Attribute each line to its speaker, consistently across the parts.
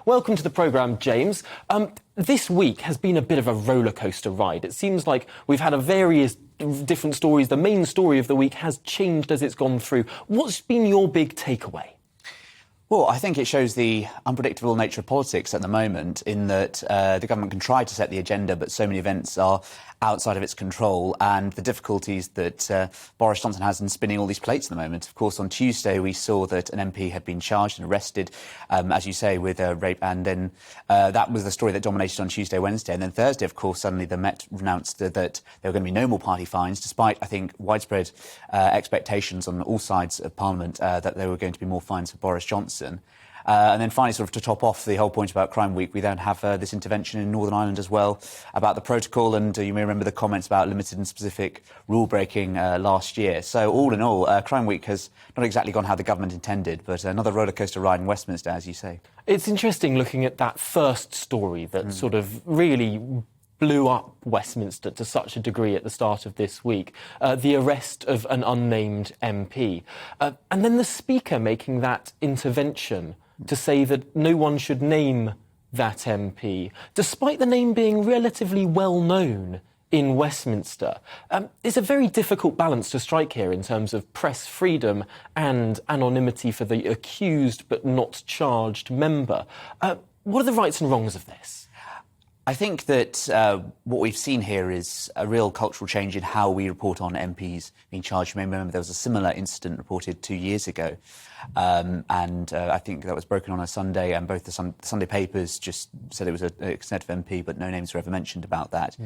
Speaker 1: Welcome to the programme, James. This week has been a bit of a rollercoaster ride. It seems like we've had various different stories. The main story of the week has changed as it's gone through. What's been your big takeaway?
Speaker 2: Well, I think it shows the unpredictable nature of politics at the moment, in that the government can try to set the agenda, but so many events are outside of its control, and the difficulties that Boris Johnson has in spinning all these plates at the moment. Of course, on Tuesday we saw that an MP had been charged and arrested, as you say, with rape, and then that was the story that dominated on Tuesday, Wednesday. And then Thursday, of course, suddenly the Met announced that there were going to be no more party fines, despite, I think, widespread expectations on all sides of Parliament that there were going to be more fines for Boris Johnson. And then finally, sort of to top off the whole point about Crime Week, we then have this intervention in Northern Ireland as well about the protocol, and you may remember the comments about limited and specific rule-breaking last year. So all in all, Crime Week has not exactly gone how the government intended, but another rollercoaster ride in Westminster, as you say. It's
Speaker 1: interesting looking at that first story that sort of really blew up Westminster to such a degree at the start of this week, the arrest of an unnamed MP. And then the Speaker making that intervention to say that no one should name that MP, despite the name being relatively well known in Westminster. It's a very difficult balance to strike here in terms of press freedom and anonymity for the accused but not charged member. What are the rights and wrongs of this?
Speaker 2: I think that what we've seen here is a real cultural change in how we report on MPs being charged. You may remember there was a similar incident reported 2 years ago, and I think that was broken on a Sunday, and both the Sunday papers just said it was a Conservative MP, but no names were ever mentioned about that.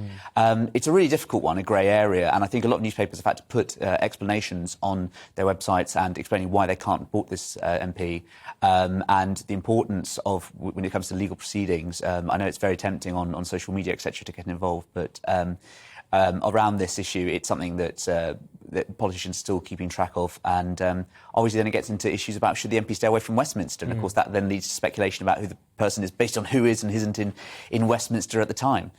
Speaker 2: It's a really difficult one, a grey area, and I think a lot of newspapers have had to put explanations on their websites and explaining why they can't report this MP, and the importance of, when it comes to legal proceedings. I know it's very tempting on social media, etc., to get involved, but around this issue, it's something that politicians are still keeping track of, and obviously then it gets into issues about should the MP stay away from Westminster, and of course that then leads to speculation about who the person is based on who is and isn't in Westminster at the time.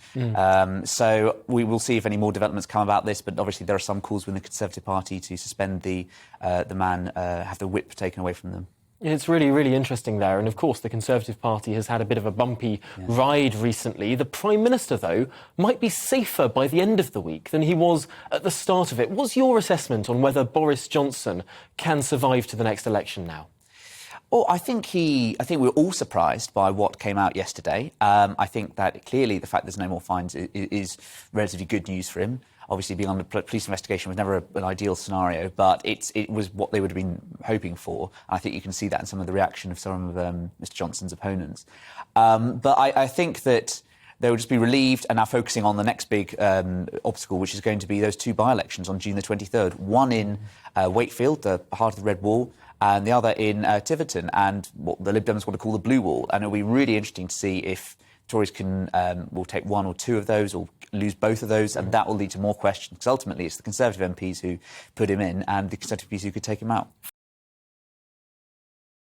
Speaker 2: So we will see if any more developments come about this, but obviously there are some calls within the Conservative Party to suspend the man, have the whip taken away from them.
Speaker 1: It's really, really interesting there. And, of course, the Conservative Party has had a bit of a bumpy ride recently. The Prime Minister, though, might be safer by the end of the week than he was at the start of it. What's your assessment on whether Boris Johnson can survive to the next election now?
Speaker 2: Well, I think we're all surprised by what came out yesterday. I think that clearly the fact there's no more fines is relatively good news for him. Obviously, being under police investigation was never an ideal scenario, but it was what they would have been hoping for. And I think you can see that in some of the reaction of some of Mr. Johnson's opponents. But I think that they will just be relieved and now focusing on the next big obstacle, which is going to be those two by-elections on June the 23rd. One in Wakefield, the heart of the Red Wall, and the other in Tiverton, and what the Lib Dems want to call the Blue Wall. And it'll be really interesting to see if Tories will take one or two of those or lose both of those, and that will lead to more questions, because ultimately it's the Conservative MPs who put him in and the Conservative MPs who could take him out.